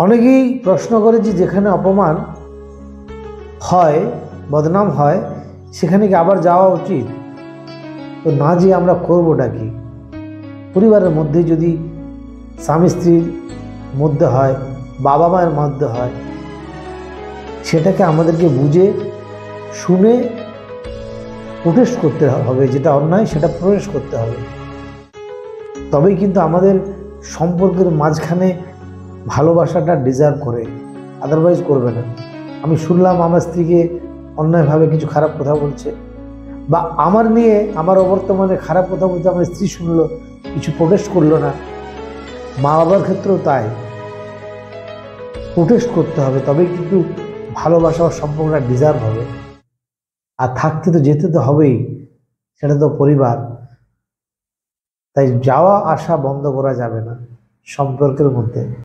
অনেকেই প্রশ্ন করে যে যেখানে অপমান হয়, বদনাম হয়, সেখানে কি আবার যাওয়া উচিত? তো না, যে আমরা করবোটা কি? পরিবারের মধ্যে যদি স্বামী স্ত্রীর মধ্যে হয়, বাবা মায়ের মধ্যে হয়, সেটাকে আমাদেরকে বুঝে শুনে প্রোটেস্ট করতে হবে। যেটা অন্যায় সেটা প্রোটেস্ট করতে হবে, তবেই কিন্তু আমাদের সম্পর্কের মাঝখানে ভালোবাসাটা ডিজার্ভ করে, আদারওয়াইজ করবে না। আমি শুনলাম আমার স্ত্রীকে অন্যায়ভাবে কিছু খারাপ কথা বলছে, বা আমার নিয়ে আমার অবর্তমানে খারাপ কথা বলতে আমার স্ত্রী শুনলো, কিছু প্রোটেস্ট করলো না। মা বাবার ক্ষেত্রেও তাই, প্রোটেস্ট করতে হবে, তবেই কিন্তু ভালোবাসা ও সম্পর্কটা ডিজার্ভ হবে। আর থাকতে তো যেতে তো হবেই, সেটা তো পরিবার। তাই যাওয়া আসা বন্ধ করা যাবে না সম্পর্কের মধ্যে।